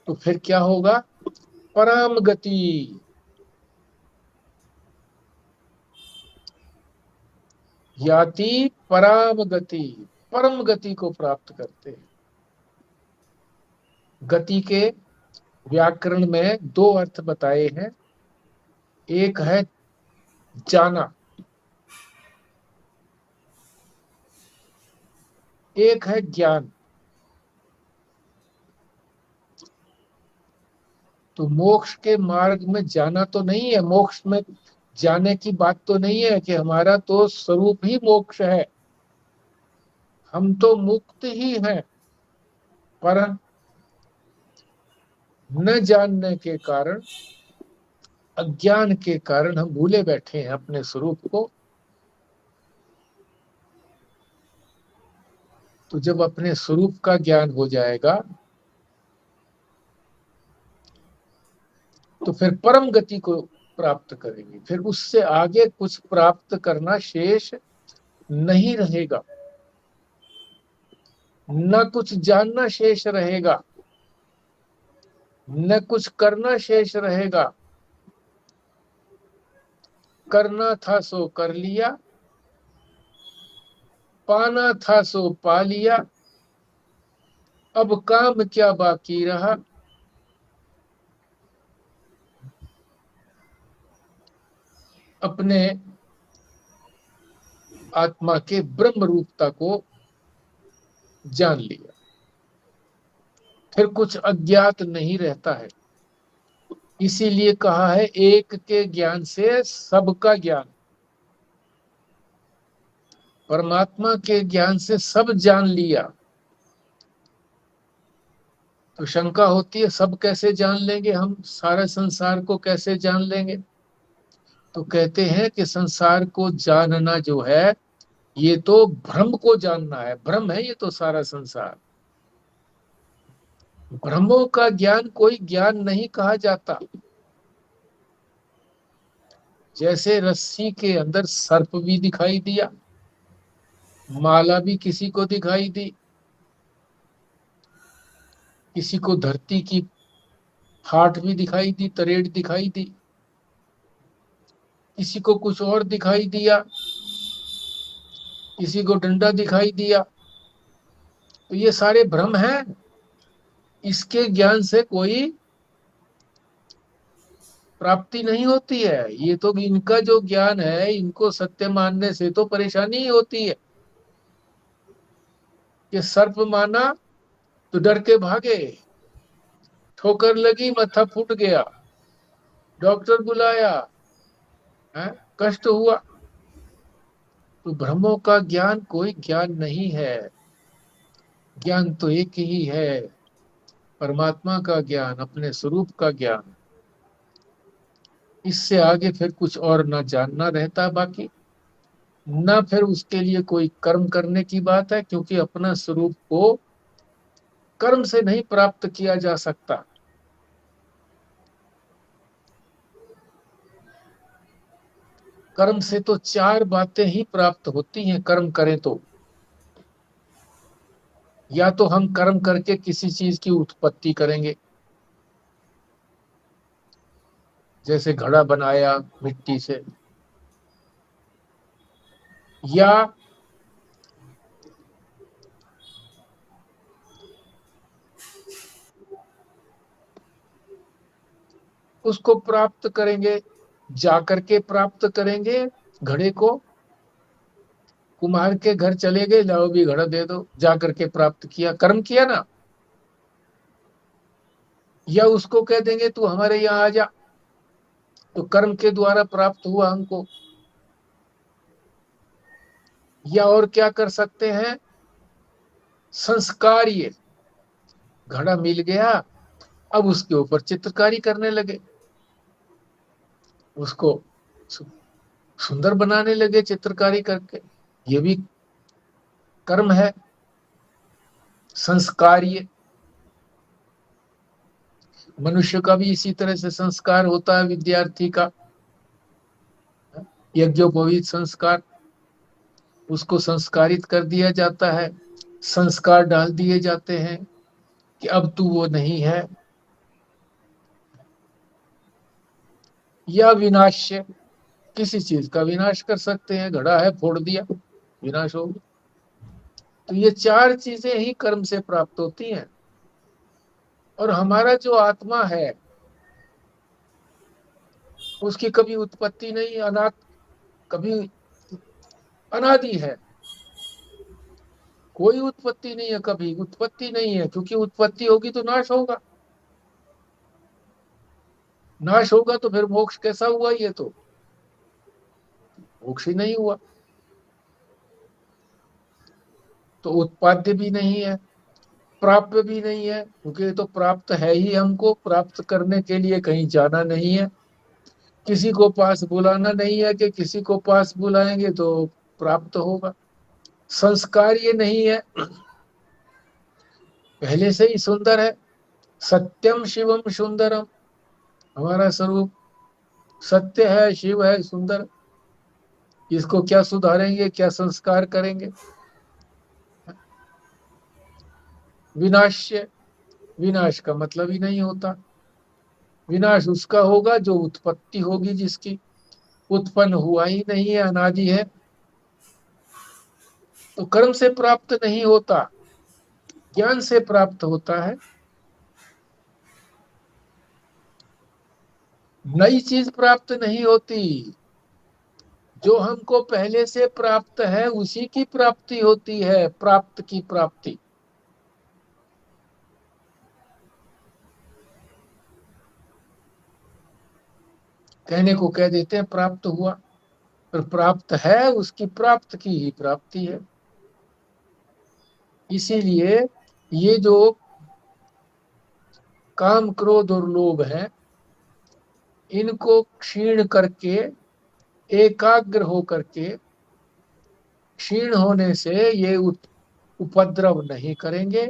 तो फिर क्या होगा? परम गति, याति परम गति, परम गति को प्राप्त करते हैं। गति के व्याकरण में दो अर्थ बताए हैं। एक है जाना, एक है ज्ञान। तो मोक्ष के मार्ग में जाना तो नहीं है, मोक्ष में जाने की बात तो नहीं है कि हमारा तो स्वरूप ही मोक्ष है, हम तो मुक्त ही हैं, पर न जानने के कारण, अज्ञान के कारण हम भूले बैठे हैं अपने स्वरूप को। तो जब अपने स्वरूप का ज्ञान हो जाएगा तो फिर परम गति को प्राप्त करेंगे, फिर उससे आगे कुछ प्राप्त करना शेष नहीं रहेगा, न कुछ जानना शेष रहेगा, न कुछ करना शेष रहेगा। करना था सो कर लिया, पाना था सो पा लिया, अब काम क्या बाकी रहा। अपने आत्मा के ब्रह्म रूपता को जान लिया, फिर कुछ अज्ञात नहीं रहता है। इसीलिए कहा है एक के ज्ञान से सबका ज्ञान। परमात्मा के ज्ञान से सब जान लिया तो शंका होती है सब कैसे जान लेंगे, हम सारे संसार को कैसे जान लेंगे? तो कहते हैं कि संसार को जानना जो है ये तो भ्रम को जानना है, भ्रम है ये तो सारा संसार। भ्रमों का ज्ञान कोई ज्ञान नहीं कहा जाता। जैसे रस्सी के अंदर सर्प भी दिखाई दिया, माला भी किसी को दिखाई दी, किसी को धरती की हाट भी दिखाई दी, तरेड़ दिखाई दी, किसी को कुछ और दिखाई दिया, किसी को डंडा दिखाई दिया। तो ये सारे भ्रम हैं, इसके ज्ञान से कोई प्राप्ति नहीं होती है। ये तो इनका जो ज्ञान है, इनको सत्य मानने से तो परेशानी ही होती है कि सर्प माना तो डर के भागे, ठोकर लगी माथा फूट गया, डॉक्टर बुलाया, है? कष्ट हुआ। तो ब्रह्मों का ज्ञान कोई ज्ञान नहीं है, ज्ञान तो एक ही है, परमात्मा का ज्ञान, अपने स्वरूप का ज्ञान। इससे आगे फिर कुछ और ना जानना रहता बाकी, ना फिर उसके लिए कोई कर्म करने की बात है, क्योंकि अपना स्वरूप को कर्म से नहीं प्राप्त किया जा सकता। कर्म से तो चार बातें ही प्राप्त होती हैं कर्म करें तो। या तो हम कर्म करके किसी चीज की उत्पत्ति करेंगे, जैसे घड़ा बनाया मिट्टी से, या उसको प्राप्त करेंगे, जाकर के प्राप्त करेंगे घड़े को। कुम्हार के घर चले गए, लाओ भी घड़ा दे दो, जाकर के प्राप्त किया, कर्म किया ना। या उसको कह देंगे तू हमारे यहाँ आ जा, तो कर्म के द्वारा प्राप्त हुआ हमको। या और क्या कर सकते हैं, संस्कार। ये घड़ा मिल गया, अब उसके ऊपर चित्रकारी करने लगे, उसको सुंदर बनाने लगे चित्रकारी करके। ये भी कर्म है, संस्कार। ये मनुष्य का भी इसी तरह से संस्कार होता है, विद्यार्थी का यज्ञोपवीत संस्कार, उसको संस्कारित कर दिया जाता है, संस्कार डाल दिए जाते हैं कि अब तू वो नहीं है। या विनाश्य, किसी चीज का विनाश कर सकते हैं, घड़ा है फोड़ दिया, विनाश हो गया। तो ये चार चीजें ही कर्म से प्राप्त होती हैं। और हमारा जो आत्मा है उसकी कभी उत्पत्ति नहीं, कभी अनादि है, कोई उत्पत्ति नहीं है, कभी उत्पत्ति नहीं है, क्योंकि उत्पत्ति होगी तो नाश होगा, नाश होगा तो फिर मोक्ष कैसा हुआ, ये तो मोक्ष ही नहीं हुआ। तो उत्पाद्य भी नहीं है, प्राप्य भी नहीं है, क्योंकि तो प्राप्त है ही, हमको प्राप्त करने के लिए कहीं जाना नहीं है, किसी को पास बुलाना नहीं है कि किसी को पास बुलाएंगे तो प्राप्त होगा। संस्कार ये नहीं है, पहले से ही सुंदर है। सत्यम शिवम सुंदरम, हमारा स्वरूप सत्य है, शिव है, सुंदर। इसको क्या सुधारेंगे, क्या संस्कार करेंगे। विनाश्य, विनाश का मतलब ही नहीं होता। विनाश उसका होगा जो उत्पत्ति होगी, जिसकी उत्पन्न हुआ ही नहीं है, अनादि है। तो कर्म से प्राप्त नहीं होता, ज्ञान से प्राप्त होता है। नई चीज प्राप्त नहीं होती, जो हमको पहले से प्राप्त है उसी की प्राप्ति होती है, प्राप्त की प्राप्ति। कहने को कह देते हैं प्राप्त हुआ, पर प्राप्त है उसकी प्राप्त की ही प्राप्ति है। इसीलिए ये जो काम क्रोध और लोभ है, इनको क्षीण करके, एकाग्र हो करके, क्षीण होने से ये उपद्रव नहीं करेंगे,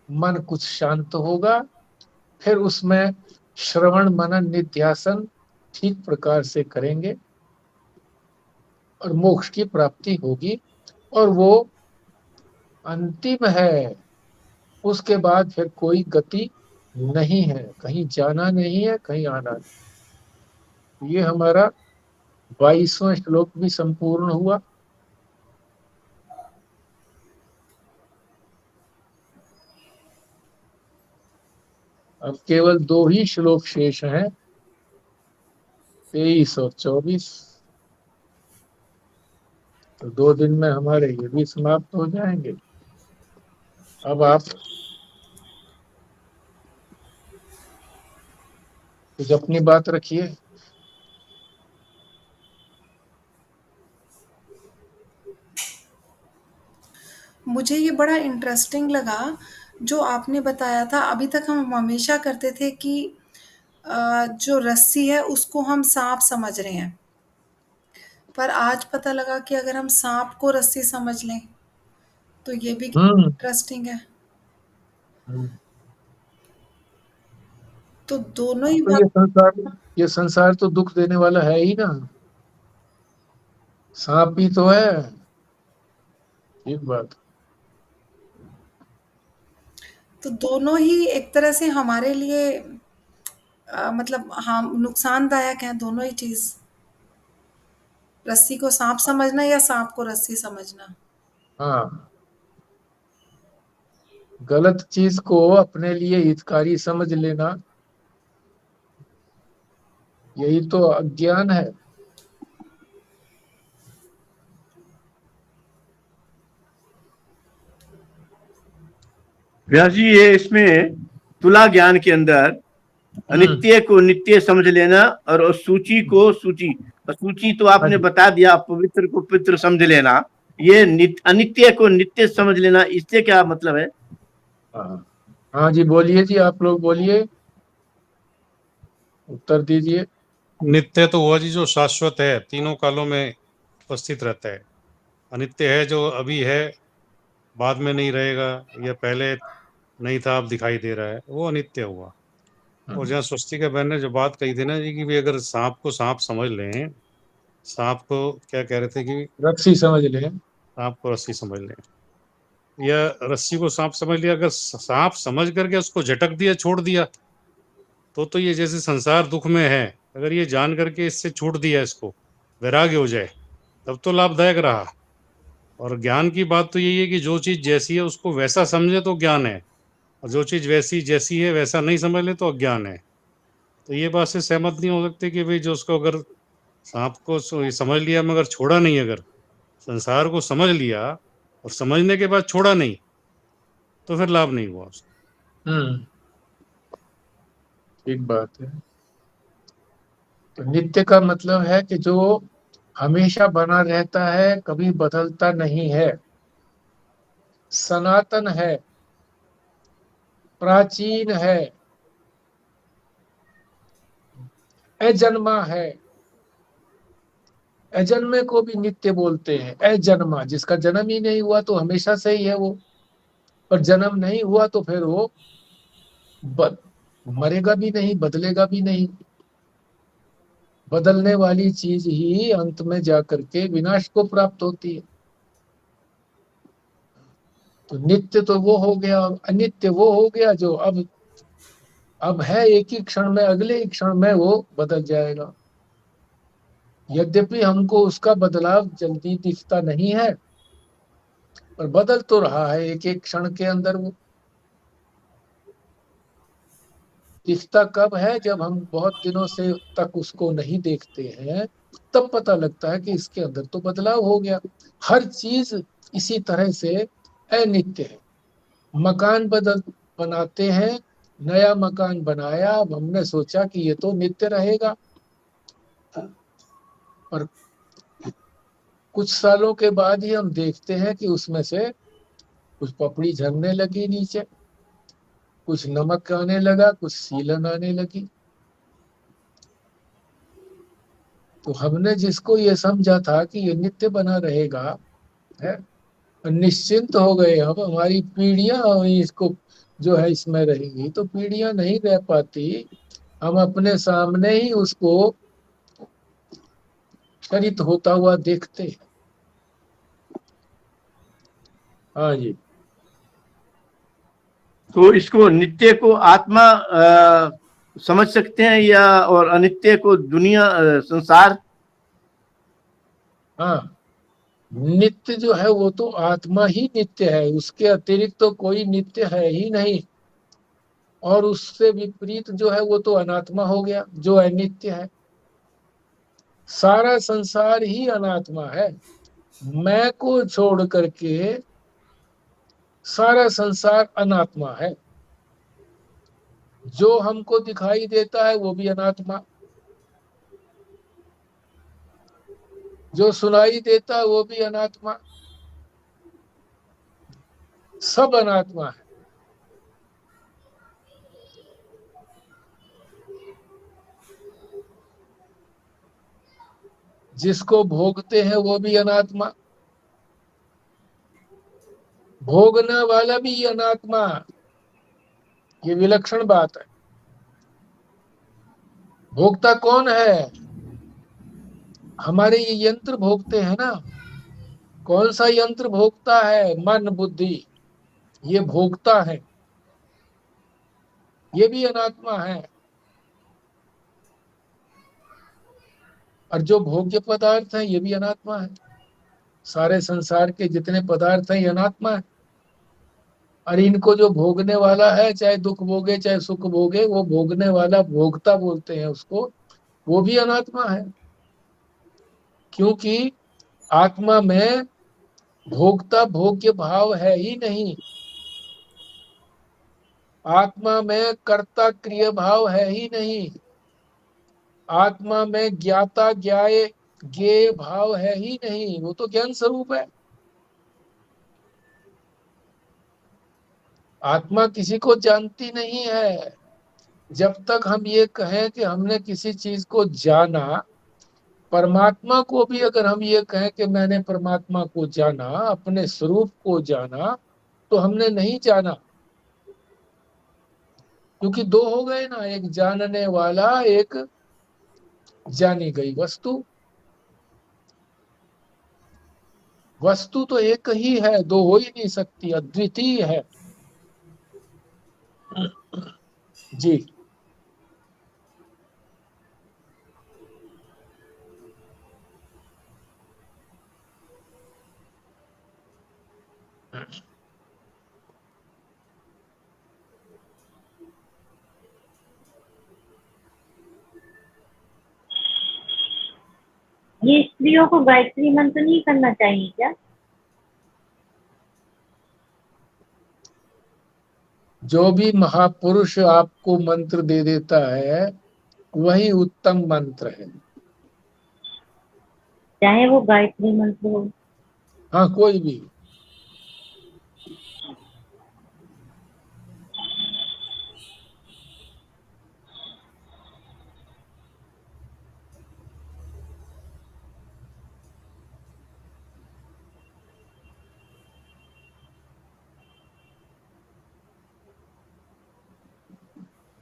मन कुछ शांत होगा, फिर उसमें श्रवण मनन निध्यासन ठीक प्रकार से करेंगे और मोक्ष की प्राप्ति होगी। और वो अंतिम है, उसके बाद फिर कोई गति नहीं है, कहीं जाना नहीं है, कहीं आना नहीं। ये हमारा 22वां श्लोक भी संपूर्ण हुआ। अब केवल 2 ही श्लोक शेष हैं। 23 और 24, तो 2 दिन में हमारे ये भी समाप्त हो जाएंगे। अब आप कुछ अपनी बात रखिए। मुझे ये बड़ा इंटरेस्टिंग लगा जो आपने बताया था। अभी तक हम हमेशा करते थे कि जो रस्सी है उसको हम सांप समझ रहे हैं, पर आज पता लगा कि अगर हम सांप को रस्सी समझ लें तो ये भी हम्म इंटरेस्टिंग है। हम्म। तो दोनों ही तो बात। ये संसार तो दुख देने वाला है ही ना, सांप भी तो है। ठीक बात। तो दोनों ही एक तरह से हमारे लिए मतलब हम नुकसानदायक हैं, दोनों ही चीज। रस्सी को सांप समझना या सांप को रस्सी समझना। हाँ, गलत चीज को अपने लिए हितकारी समझ लेना, यही तो अज्ञान है। व्यास जी, ये इसमें तुला ज्ञान के अंदर अनित्य को नित्य समझ लेना और सूची को सूची, सूची तो हाँ आपने जी। बता दिया, पवित्र को पवित्र समझ लेना। ये अनित्य को नित्य समझ लेना, इससे क्या मतलब है? हाँ हाँ जी, बोलिए जी, आप लोग बोलिए, उत्तर दीजिए। नित्य तो हुआ जी जो शाश्वत है, तीनों कालों में उपस्थित रहता है। अनित्य है जो अभी है, बाद में नहीं रहेगा, या पहले नहीं था अब दिखाई दे रहा है, वो अनित्य हुआ। और जहाँ स्वस्तिका बहन ने जो बात कही थी ना जी कि भी अगर सांप को सांप समझ लें, सांप को क्या कह रहे थे कि रस्सी समझ लें। सांप को रस्सी समझ लें, या रस्सी को सांप समझ लिया, अगर सांप समझ करके उसको झटक दिया, छोड़ दिया, तो ये जैसे संसार दुख में है, अगर ये जान करके इससे छूट दिया, इसको वैराग्य हो जाए, तब तो लाभदायक रहा। और ज्ञान की बात तो यही है कि जो चीज जैसी है उसको वैसा समझे तो ज्ञान है, और जो चीज वैसी जैसी है वैसा नहीं समझ ले तो अज्ञान है। तो ये बात से सहमत नहीं हो सकते कि भाई जो उसको अगर सांप को समझ लिया मगर छोड़ा नहीं, अगर संसार को समझ लिया और समझने के बाद छोड़ा नहीं, तो फिर लाभ नहीं हुआ उसको। हम्म ठीक बात है। तो नित्य का मतलब है कि जो हमेशा बना रहता है, कभी बदलता नहीं है, सनातन है, प्राचीन है, अजन्मा है। अजन्मे को भी नित्य बोलते हैं, अजन्मा, जिसका जन्म ही नहीं हुआ तो हमेशा से ही है वो। पर जन्म नहीं हुआ तो फिर वो ब, मरेगा भी नहीं, बदलेगा भी नहीं। बदलने वाली चीज ही अंत में जाकर के विनाश को प्राप्त होती है। तो नित्य तो वो हो गया, और अनित्य वो हो गया जो अब है एक ही क्षण में, अगले ही क्षण में वो बदल जाएगा। यद्यपि हमको उसका बदलाव जल्दी दिखता नहीं है, पर बदल तो रहा है एक एक क्षण के अंदर वो। दिखता कब है? जब हम बहुत दिनों से तक उसको नहीं देखते हैं, तब पता लगता है कि इसके अंदर तो बदलाव हो गया। हर चीज इसी तरह से अनित्य है। मकान बनाते हैं, नया मकान बनाया, अब हमने सोचा कि ये तो नित्य रहेगा, पर कुछ सालों के बाद ही हम देखते हैं कि उसमें से कुछ पपड़ी झरने लगी नीचे, कुछ नमक आने लगा, कुछ सीलन आने लगी। तो हमने जिसको ये समझा था कि ये नित्य बना रहेगा है, निश्चिंत हो गए। अब हमारी पीढ़ियां इसको जो है इसमें रहेंगी, तो पीढ़ियां नहीं रह पाती। हम अपने सामने ही उसको क्षरित होता हुआ देखते हैं। हाँ जी। तो इसको नित्य को आत्मा समझ सकते हैं, या और अनित्य को दुनिया, संसार? हाँ, नित्य जो है वो तो आत्मा ही नित्य है, उसके अतिरिक्त तो कोई नित्य है ही नहीं। और उससे विपरीत जो है वो तो अनात्मा हो गया, जो अनित्य है। सारा संसार ही अनात्मा है। मैं को छोड़ करके सारा संसार अनात्मा है। जो हमको दिखाई देता है वो भी अनात्मा, जो सुनाई देता है वो भी अनात्मा, सब अनात्मा है। जिसको भोगते हैं वो भी अनात्मा, भोगने वाला भी अनात्मा। ये विलक्षण बात है। भोगता कौन है? हमारे ये यंत्र भोगते हैं ना। कौन सा यंत्र भोगता है? मन बुद्धि, ये भोगता है, ये भी अनात्मा है। और जो भोग्य पदार्थ है ये भी अनात्मा है। सारे संसार के जितने पदार्थ हैं ये अनात्मा है। और इनको जो भोगने वाला है, चाहे दुख भोगे चाहे सुख भोगे, वो भोगने वाला भोगता बोलते हैं उसको, वो भी अनात्मा है। क्योंकि आत्मा में भोक्ता भोग्य भाव है ही नहीं। आत्मा में कर्ता क्रिय भाव है ही नहीं। आत्मा में ज्ञाता ज्ञाय ज्ञेय भाव है ही नहीं। वो तो ज्ञान स्वरूप है। आत्मा किसी को जानती नहीं है। जब तक हम ये कहें कि हमने किसी चीज को जाना, परमात्मा को भी अगर हम ये कहें कि मैंने परमात्मा को जाना, अपने स्वरूप को जाना, तो हमने नहीं जाना। क्योंकि दो हो गए ना, एक जानने वाला, एक जानी गई वस्तु। वस्तु तो एक ही है, दो हो ही नहीं सकती, अद्वितीय है। जी। ये स्त्रियों को गायत्री मंत्र नहीं करना चाहिए क्या? जो भी महापुरुष आपको मंत्र दे देता है वही उत्तम मंत्र है। चाहे वो गायत्री मंत्र हो। हाँ, कोई भी।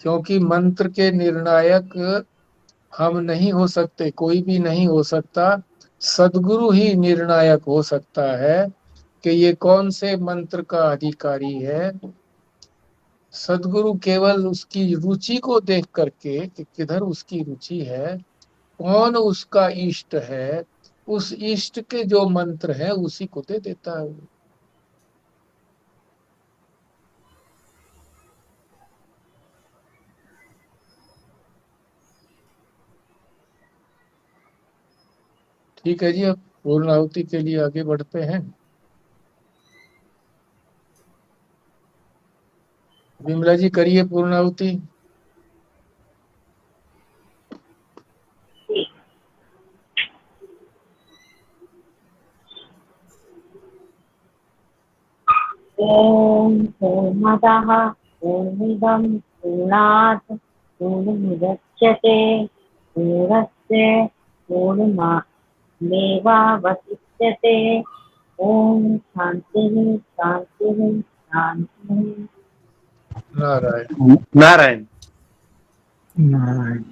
क्योंकि मंत्र के निर्णायक हम नहीं हो सकते, कोई भी नहीं हो सकता। सदगुरु ही निर्णायक हो सकता है कि ये कौन से मंत्र का अधिकारी है। सदगुरु केवल उसकी रुचि को देख करके कि किधर उसकी रुचि है, कौन उसका इष्ट है, उस इष्ट के जो मंत्र है उसी को दे देता है। ठीक है जी, अब पूर्ण आहुति के लिए आगे बढ़ते हैं। विमला जी करिए पूर्ण आहुति। ओम पूर्णमदः पूर्णमिदं पूर्णात् पूर्णमुदच्यते पूर्णस्य पूर्णमेवावशिष्यते। ओम शांतिः शांतिः शांतिः। नारायण नारायण। नारायण।